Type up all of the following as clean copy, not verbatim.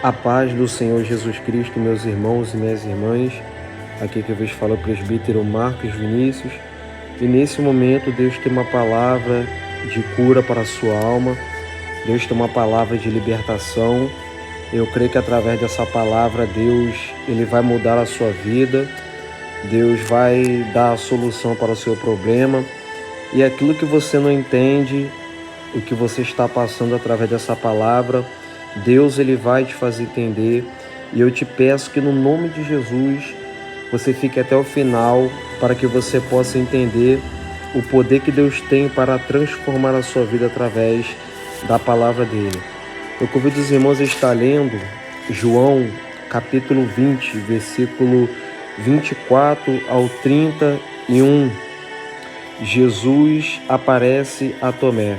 A paz do Senhor Jesus Cristo, meus irmãos e minhas irmãs. Aqui que eu vos falo o presbítero Marcos Vinícius. E nesse momento Deus tem uma palavra de cura para a sua alma. Deus tem uma palavra de libertação. Eu creio que através dessa palavra Deus ele vai mudar a sua vida. Deus vai dar a solução para o seu problema. E aquilo que você não entende, o que você está passando através dessa palavra, Deus ele vai te fazer entender. E eu te peço que no nome de Jesus você fique até o final para que você possa entender o poder que Deus tem para transformar a sua vida através da palavra dele. Eu convido os irmãos a estar lendo João capítulo 20, versículo 24 ao 31. Jesus aparece a Tomé.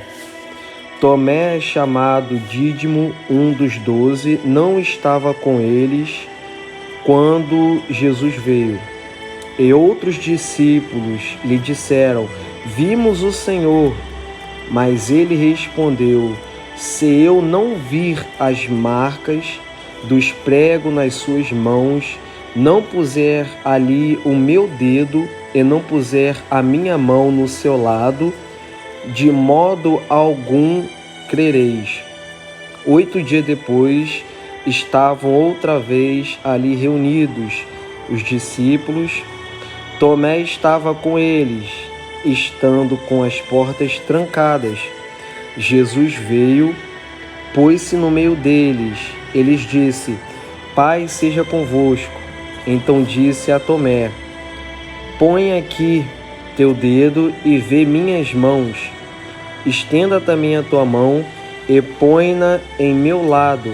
Tomé, chamado Dídimo, um dos 12, não estava com eles quando Jesus veio. E outros discípulos lhe disseram: "Vimos o Senhor." Mas ele respondeu: "Se eu não vir as marcas dos pregos nas suas mãos, não puser ali o meu dedo e não puser a minha mão no seu lado, de modo algum crereis." 8 dias depois, estavam outra vez ali reunidos os discípulos. Tomé estava com eles, estando com as portas trancadas. Jesus veio, pôs-se no meio deles. Ele lhes disse: "Paz seja convosco." Então disse a Tomé: "Põe aqui teu dedo e vê minhas mãos. Estenda também a tua mão e põe-na em meu lado.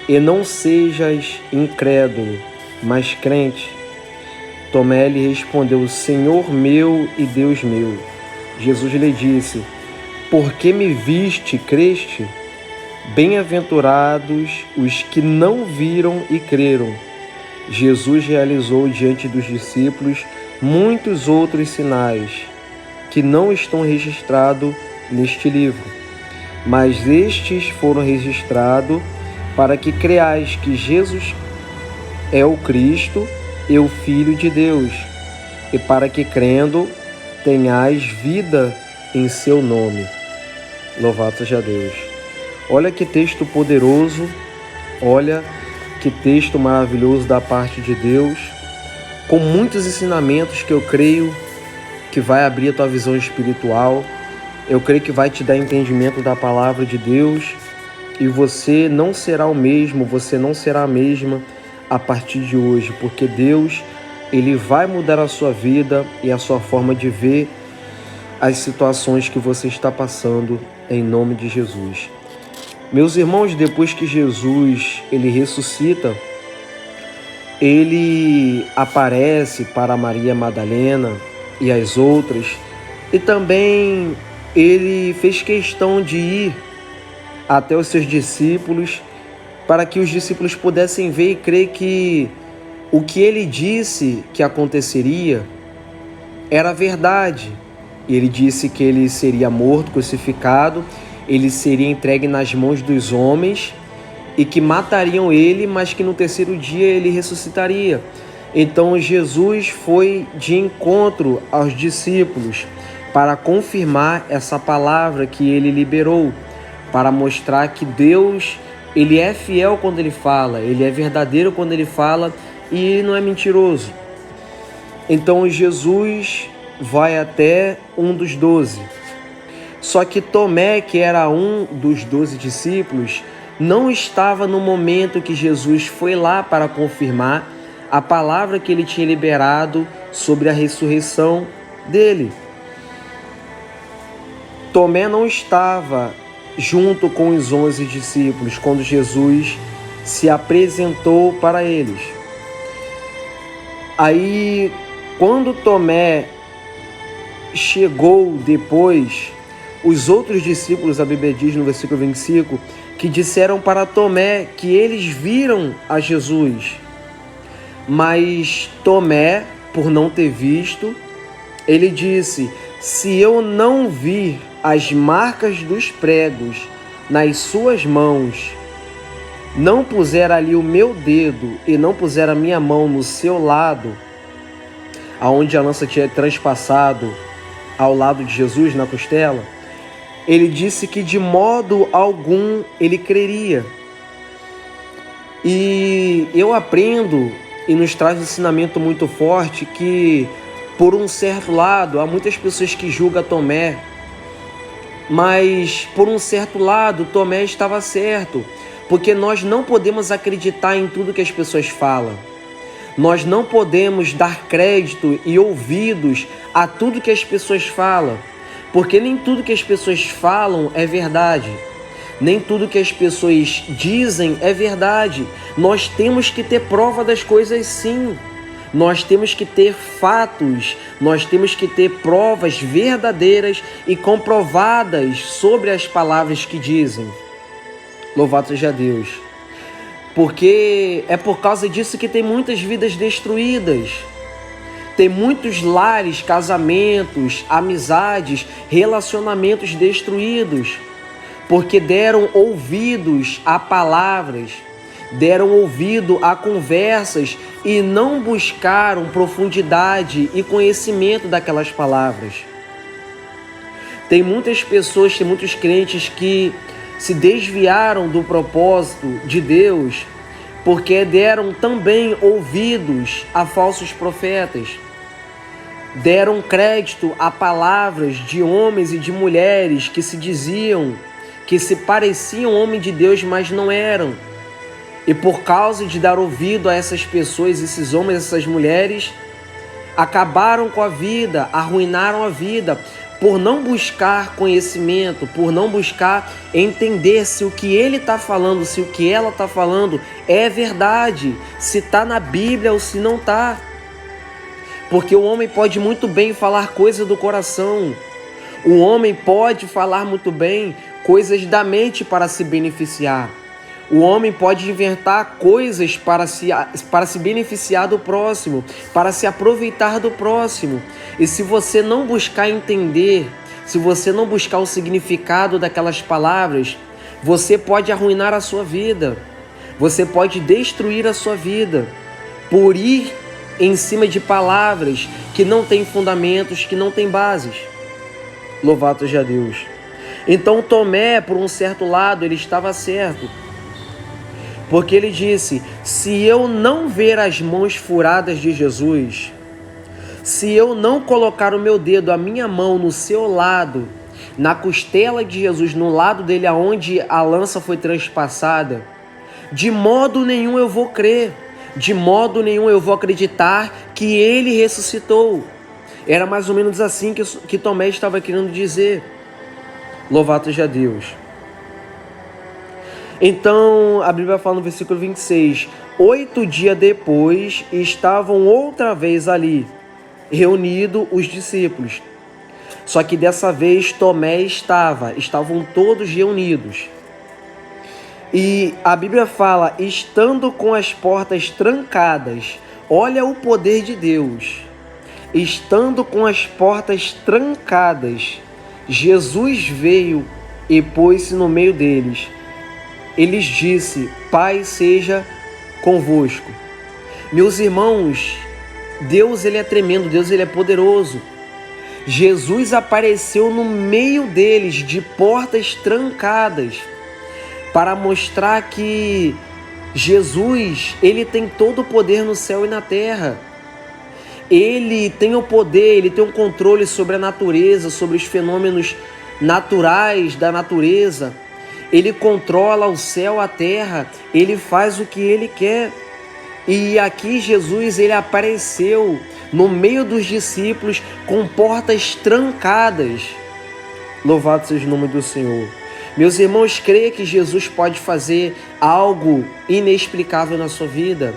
E não sejas incrédulo, mas crente." Tomé lhe respondeu: "Senhor meu e Deus meu." Jesus lhe disse: "Porque me viste, creste? Bem-aventurados os que não viram e creram." Jesus realizou diante dos discípulos muitos outros sinais que não estão registrados neste livro, mas estes foram registrados para que creais que Jesus é o Cristo e o Filho de Deus, e para que crendo tenhais vida em seu nome. Louvado seja Deus. Olha que texto poderoso, olha que texto maravilhoso da parte de Deus, com muitos ensinamentos que eu creio que vai abrir a tua visão espiritual. Eu creio que vai te dar entendimento da palavra de Deus e você não será o mesmo, você não será a mesma a partir de hoje, porque Deus, ele vai mudar a sua vida e a sua forma de ver as situações que você está passando, em nome de Jesus. Meus irmãos, depois que Jesus ele ressuscita, ele aparece para Maria Madalena e as outras, e também ele fez questão de ir até os seus discípulos, para que os discípulos pudessem ver e crer que o que ele disse que aconteceria era verdade. Ele disse que ele seria morto, crucificado, ele seria entregue nas mãos dos homens e que matariam ele, mas que no terceiro dia ele ressuscitaria. Então Jesus foi de encontro aos discípulos para confirmar essa palavra que ele liberou, para mostrar que Deus, ele é fiel quando ele fala, ele é verdadeiro quando ele fala e ele não é mentiroso. Então Jesus vai até um dos 12. Só que Tomé, que era um dos 12 discípulos, não estava no momento que Jesus foi lá para confirmar a palavra que ele tinha liberado sobre a ressurreição dele. Tomé não estava junto com os 11 discípulos quando Jesus se apresentou para eles. Aí, quando Tomé chegou depois, os outros discípulos, a Bíblia diz no versículo 25, que disseram para Tomé que eles viram a Jesus. Mas Tomé, por não ter visto, ele disse: "Se eu não vir as marcas dos pregos nas suas mãos, não puser ali o meu dedo e não puser a minha mão no seu lado, aonde a lança tinha transpassado ao lado de Jesus, na costela, ele disse que de modo algum ele creria. E eu aprendo, e nos traz um ensinamento muito forte, que por um certo lado, há muitas pessoas que julgam Tomé, mas por um certo lado, Tomé estava certo, porque nós não podemos acreditar em tudo que as pessoas falam. Nós não podemos dar crédito e ouvidos a tudo que as pessoas falam, porque nem tudo que as pessoas falam é verdade. Nem tudo que as pessoas dizem é verdade. Nós temos que ter prova das coisas, sim. Nós temos que ter fatos, nós temos que ter provas verdadeiras e comprovadas sobre as palavras que dizem. Louvado seja Deus. Porque é por causa disso que tem muitas vidas destruídas. Tem muitos lares, casamentos, amizades, relacionamentos destruídos. Porque deram ouvidos a palavras, deram ouvido a conversas e não buscaram profundidade e conhecimento daquelas palavras. Tem muitas pessoas, tem muitos crentes que se desviaram do propósito de Deus porque deram também ouvidos a falsos profetas. Deram crédito a palavras de homens e de mulheres que se diziam, que se pareciam homem de Deus, mas não eram. E por causa de dar ouvido a essas pessoas, esses homens, essas mulheres, acabaram com a vida, arruinaram a vida, por não buscar conhecimento, por não buscar entender se o que ele está falando, se o que ela está falando é verdade, se está na Bíblia ou se não está. Porque o homem pode muito bem falar coisas do coração, o homem pode falar muito bem coisas da mente para se beneficiar. O homem pode inventar coisas para se beneficiar do próximo, para se aproveitar do próximo. E se você não buscar entender, se você não buscar o significado daquelas palavras, você pode arruinar a sua vida. Você pode destruir a sua vida por ir em cima de palavras que não têm fundamentos, que não têm bases. Louvado seja Deus. Então Tomé, por um certo lado, ele estava certo. Porque ele disse, se eu não ver as mãos furadas de Jesus, se eu não colocar o meu dedo, a minha mão no seu lado, na costela de Jesus, no lado dele aonde a lança foi transpassada, de modo nenhum eu vou crer, de modo nenhum eu vou acreditar que ele ressuscitou. Era mais ou menos assim que Tomé estava querendo dizer. Louvado seja Deus. Então, a Bíblia fala no versículo 26, 8 dias depois, estavam outra vez ali, reunidos os discípulos. Só que dessa vez Tomé estavam todos reunidos. E a Bíblia fala, estando com as portas trancadas, olha o poder de Deus. Estando com as portas trancadas, Jesus veio e pôs-se no meio deles. Ele disse, Pai seja convosco. Meus irmãos, Deus ele é tremendo, Deus ele é poderoso. Jesus apareceu no meio deles, de portas trancadas, para mostrar que Jesus, ele tem todo o poder no céu e na terra. Ele tem o poder, ele tem o controle sobre a natureza, sobre os fenômenos naturais da natureza. Ele controla o céu, a terra, ele faz o que ele quer. E aqui Jesus, ele apareceu no meio dos discípulos com portas trancadas. Louvado seja o nome do Senhor. Meus irmãos, creia que Jesus pode fazer algo inexplicável na sua vida.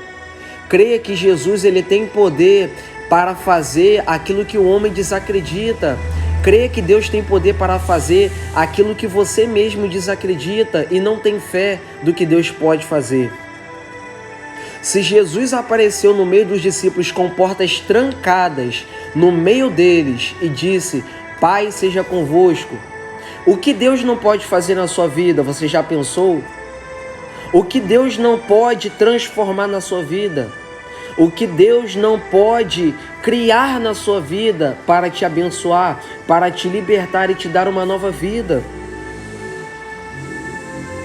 Creia que Jesus, ele tem poder para fazer aquilo que o homem desacredita. Creia que Deus tem poder para fazer aquilo que você mesmo desacredita e não tem fé do que Deus pode fazer. Se Jesus apareceu no meio dos discípulos com portas trancadas, no meio deles, e disse, Pai seja convosco, o que Deus não pode fazer na sua vida, você já pensou? O que Deus não pode transformar na sua vida, o que Deus não pode criar na sua vida para te abençoar, para te libertar e te dar uma nova vida.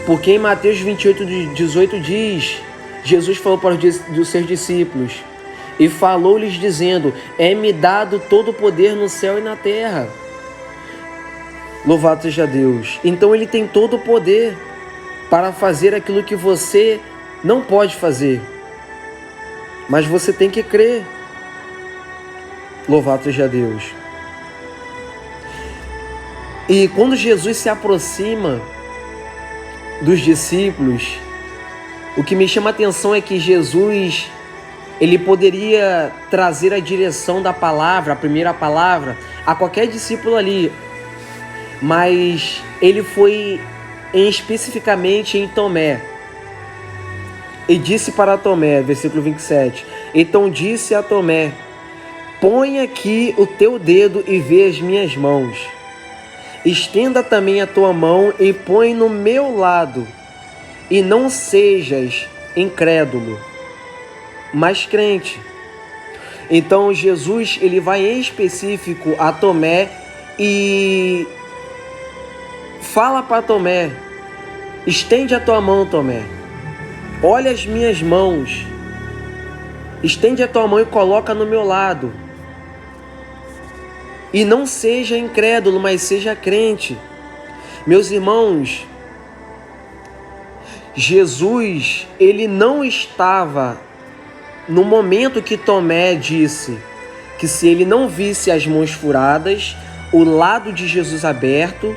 Porque em Mateus 28:18 diz, Jesus falou para os seus discípulos e falou-lhes dizendo: é-me dado todo o poder no céu e na terra. Louvado seja Deus. Então Ele tem todo o poder para fazer aquilo que você não pode fazer. Mas você tem que crer. Louvado seja Deus. E quando Jesus se aproxima dos discípulos, o que me chama a atenção é que Jesus, ele poderia trazer a direção da palavra, a primeira palavra, a qualquer discípulo ali, mas ele foi especificamente em Tomé. E disse para Tomé, versículo 27, então disse a Tomé: põe aqui o teu dedo e vê as minhas mãos. Estenda também a tua mão e põe no meu lado, e não sejas incrédulo, mas crente. Então Jesus, ele vai em específico a Tomé e fala para Tomé: estende a tua mão, Tomé. Olha as minhas mãos. Estende a tua mão e coloca no meu lado. E não seja incrédulo, mas seja crente. Meus irmãos, Jesus, ele não estava no momento que Tomé disse que se ele não visse as mãos furadas, o lado de Jesus aberto,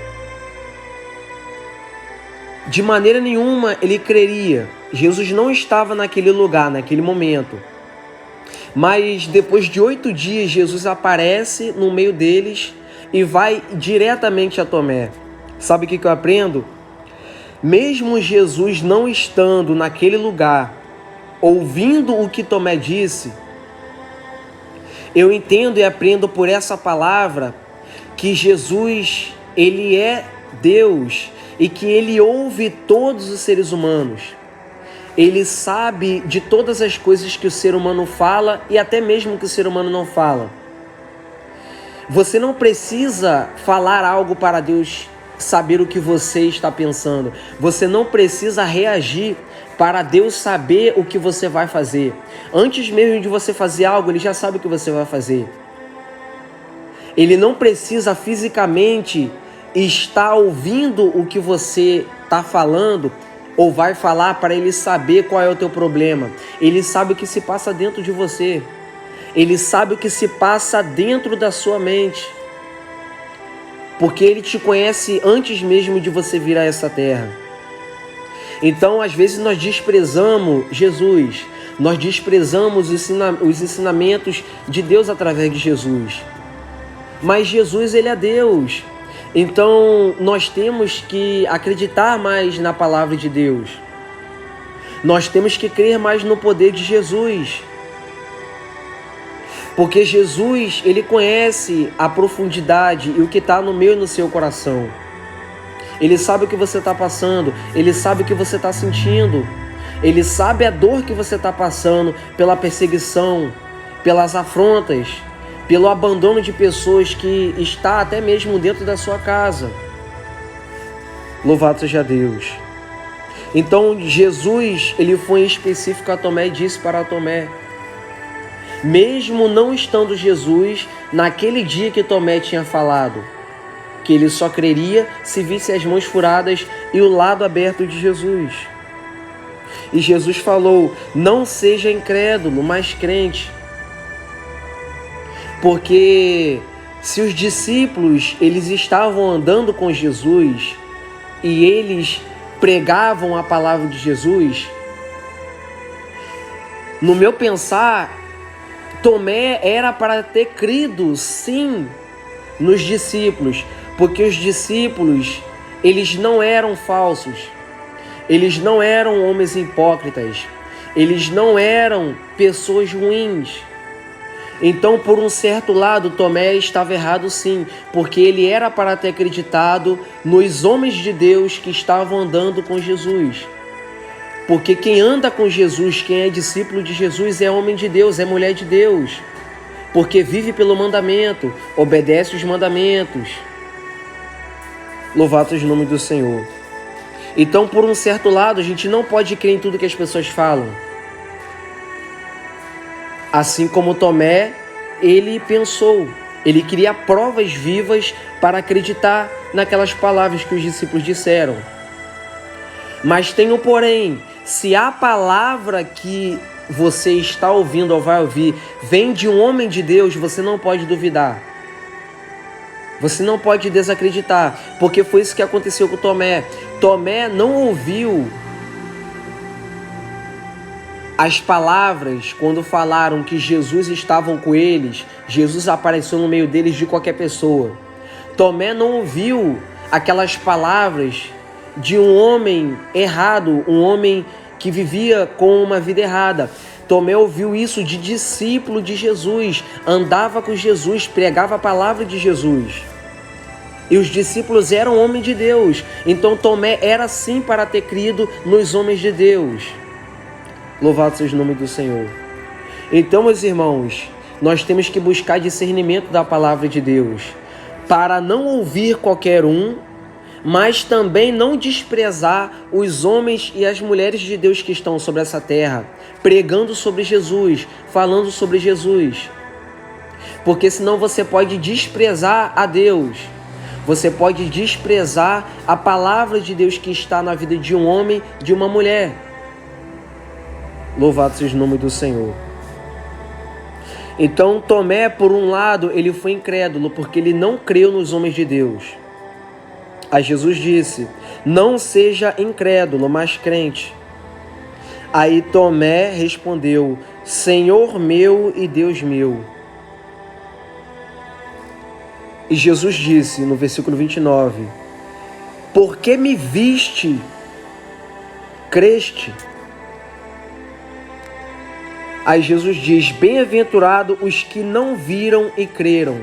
de maneira nenhuma ele creria. Jesus não estava naquele lugar, naquele momento. Mas depois de 8 dias, Jesus aparece no meio deles e vai diretamente a Tomé. Sabe o que eu aprendo? Mesmo Jesus não estando naquele lugar, ouvindo o que Tomé disse, eu entendo e aprendo por essa palavra que Jesus, ele é Deus e que ele ouve todos os seres humanos. Ele sabe de todas as coisas que o ser humano fala e até mesmo que o ser humano não fala. Você não precisa falar algo para Deus saber o que você está pensando. Você não precisa reagir para Deus saber o que você vai fazer. Antes mesmo de você fazer algo, Ele já sabe o que você vai fazer. Ele não precisa fisicamente estar ouvindo o que você está falando ou vai falar para Ele saber qual é o teu problema. Ele sabe o que se passa dentro de você. Ele sabe o que se passa dentro da sua mente. Porque Ele te conhece antes mesmo de você vir a essa terra. Então, às vezes, nós desprezamos Jesus. Nós desprezamos os ensinamentos de Deus através de Jesus. Mas Jesus, Ele é Deus. Então, nós temos que acreditar mais na palavra de Deus. Nós temos que crer mais no poder de Jesus. Porque Jesus, Ele conhece a profundidade e o que está no meu e no seu coração. Ele sabe o que você está passando. Ele sabe o que você está sentindo. Ele sabe a dor que você está passando pela perseguição, pelas afrontas, pelo abandono de pessoas que está até mesmo dentro da sua casa. Louvado seja Deus. Então Jesus, ele foi em específico a Tomé e disse para Tomé, mesmo não estando Jesus naquele dia que Tomé tinha falado, que ele só creria se visse as mãos furadas e o lado aberto de Jesus. E Jesus falou, não seja incrédulo, mas crente. Porque se os discípulos, eles estavam andando com Jesus e eles pregavam a palavra de Jesus, no meu pensar, Tomé era para ter crido, sim, nos discípulos, porque os discípulos, eles não eram falsos, eles não eram homens hipócritas, eles não eram pessoas ruins. Então, por um certo lado, Tomé estava errado sim, porque ele era para ter acreditado nos homens de Deus que estavam andando com Jesus. Porque quem anda com Jesus, quem é discípulo de Jesus, é homem de Deus, é mulher de Deus. Porque vive pelo mandamento, obedece os mandamentos. Louvado seja o nome do Senhor. Então, por um certo lado, a gente não pode crer em tudo que as pessoas falam. Assim como Tomé, ele pensou, ele queria provas vivas para acreditar naquelas palavras que os discípulos disseram. Mas tem um porém, se a palavra que você está ouvindo ou vai ouvir vem de um homem de Deus, você não pode duvidar. Você não pode desacreditar, porque foi isso que aconteceu com Tomé. Tomé não ouviu as palavras quando falaram que Jesus estava com eles, Jesus apareceu no meio deles de qualquer pessoa. Tomé não ouviu aquelas palavras de um homem errado, um homem que vivia com uma vida errada. Tomé ouviu isso de discípulo de Jesus, andava com Jesus, pregava a palavra de Jesus. E os discípulos eram homens de Deus, então Tomé era sim para ter crido nos homens de Deus. Louvado seja o nome do Senhor. Então, meus irmãos, nós temos que buscar discernimento da palavra de Deus, para não ouvir qualquer um, mas também não desprezar os homens e as mulheres de Deus que estão sobre essa terra, pregando sobre Jesus, falando sobre Jesus. Porque senão você pode desprezar a Deus, você pode desprezar a palavra de Deus que está na vida de um homem, de uma mulher. Louvado seja o nome do Senhor. Então Tomé, por um lado, ele foi incrédulo, porque ele não creu nos homens de Deus. Aí Jesus disse, não seja incrédulo, mas crente. Aí Tomé respondeu, Senhor meu e Deus meu. E Jesus disse, no versículo 29, porque me viste, creste. Aí Jesus diz, bem-aventurado os que não viram e creram.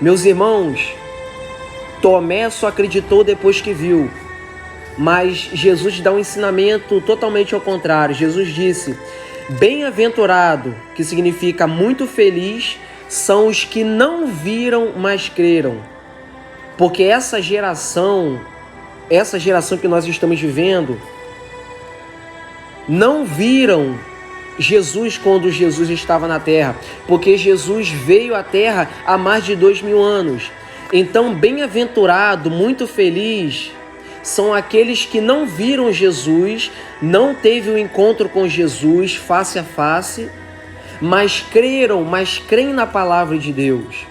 Meus irmãos, Tomé só acreditou depois que viu, mas Jesus dá um ensinamento totalmente ao contrário. Jesus disse, bem-aventurado, que significa muito feliz, são os que não viram, mas creram. Porque essa geração que nós estamos vivendo, não viram Jesus quando Jesus estava na terra, porque Jesus veio à terra há mais de 2000 anos. Então, bem-aventurado, muito feliz, são aqueles que não viram Jesus, não teve um encontro com Jesus face a face, mas creem na palavra de Deus.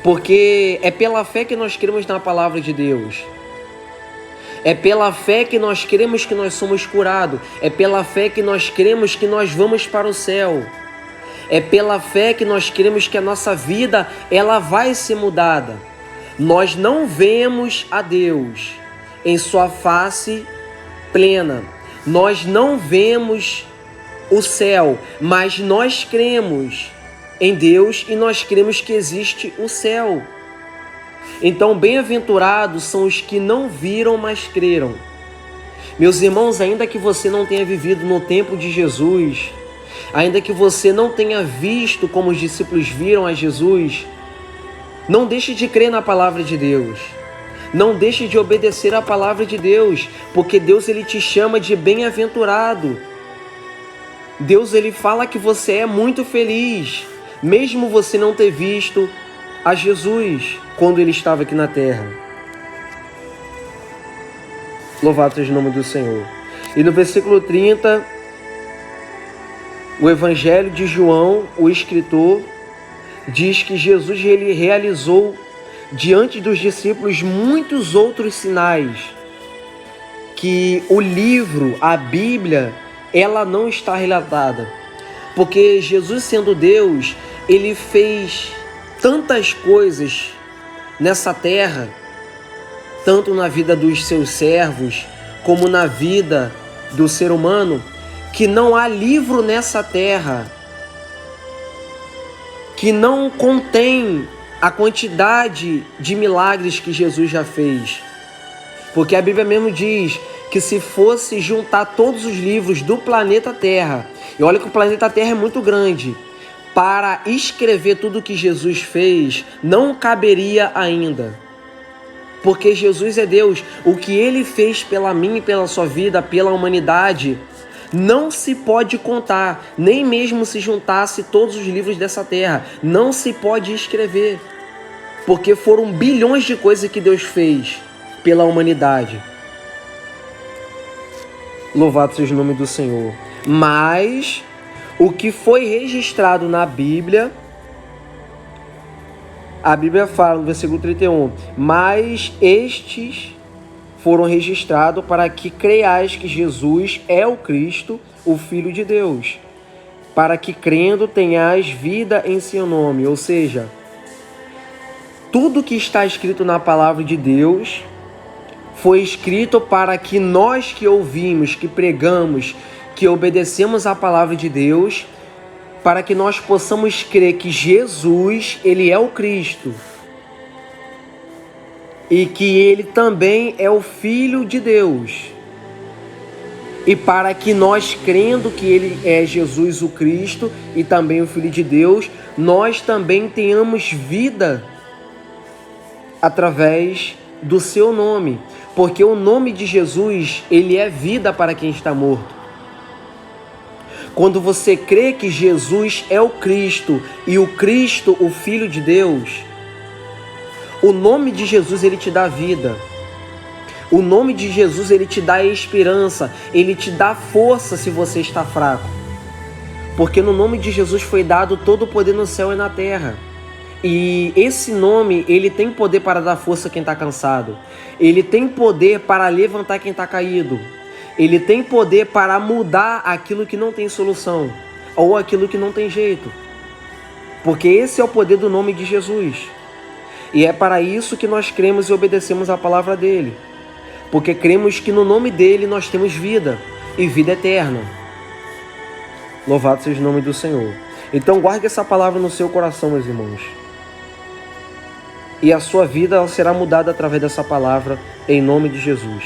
Porque é pela fé que nós cremos na palavra de Deus. É pela fé que nós cremos que nós somos curados. É pela fé que nós cremos que nós vamos para o céu. É pela fé que nós cremos que a nossa vida ela vai ser mudada. Nós não vemos a Deus em sua face plena. Nós não vemos o céu, mas nós cremos em Deus e nós cremos que existe o céu. Então, bem-aventurados são os que não viram, mas creram. Meus irmãos, ainda que você não tenha vivido no tempo de Jesus, ainda que você não tenha visto como os discípulos viram a Jesus, não deixe de crer na palavra de Deus. Não deixe de obedecer à palavra de Deus, porque Deus ele te chama de bem-aventurado. Deus ele fala que você é muito feliz, mesmo você não ter visto a Jesus quando ele estava aqui na terra. Louvado seja o nome do Senhor. E no versículo 30, o Evangelho de João, o escritor, diz que Jesus ele realizou diante dos discípulos muitos outros sinais, que o livro, a Bíblia, ela não está relatada. Porque Jesus sendo Deus, ele fez tantas coisas nessa terra, tanto na vida dos seus servos, como na vida do ser humano, que não há livro nessa terra que não contém a quantidade de milagres que Jesus já fez. Porque a Bíblia mesmo diz que se fosse juntar todos os livros do planeta Terra, e olha que o planeta Terra é muito grande, para escrever tudo o que Jesus fez, não caberia ainda. Porque Jesus é Deus. O que Ele fez pela mim e pela sua vida, pela humanidade, não se pode contar, nem mesmo se juntasse todos os livros dessa terra. Não se pode escrever. Porque foram bilhões de coisas que Deus fez pela humanidade. Louvado seja o nome do Senhor. Mas o que foi registrado na Bíblia, a Bíblia fala no versículo 31, mas estes foram registrados para que creiais que Jesus é o Cristo, o Filho de Deus, para que crendo tenhais vida em seu nome. Ou seja, tudo que está escrito na palavra de Deus foi escrito para que nós que ouvimos, que pregamos, que obedecemos à palavra de Deus, para que nós possamos crer que Jesus, Ele é o Cristo e que Ele também é o Filho de Deus. E para que nós, crendo que Ele é Jesus o Cristo e também o Filho de Deus, nós também tenhamos vida através do seu nome. Porque o nome de Jesus, ele é vida para quem está morto. Quando você crê que Jesus é o Cristo e o Cristo, o Filho de Deus, o nome de Jesus, ele te dá vida. O nome de Jesus, ele te dá esperança, ele te dá força se você está fraco. Porque no nome de Jesus foi dado todo o poder no céu e na terra. E esse nome, ele tem poder para dar força a quem está cansado. Ele tem poder para levantar quem está caído. Ele tem poder para mudar aquilo que não tem solução, ou aquilo que não tem jeito. Porque esse é o poder do nome de Jesus. E é para isso que nós cremos e obedecemos a palavra dele. Porque cremos que no nome dele nós temos vida, e vida eterna. Louvado seja o nome do Senhor. Então guarde essa palavra no seu coração, meus irmãos. E a sua vida ela será mudada através dessa palavra, em nome de Jesus.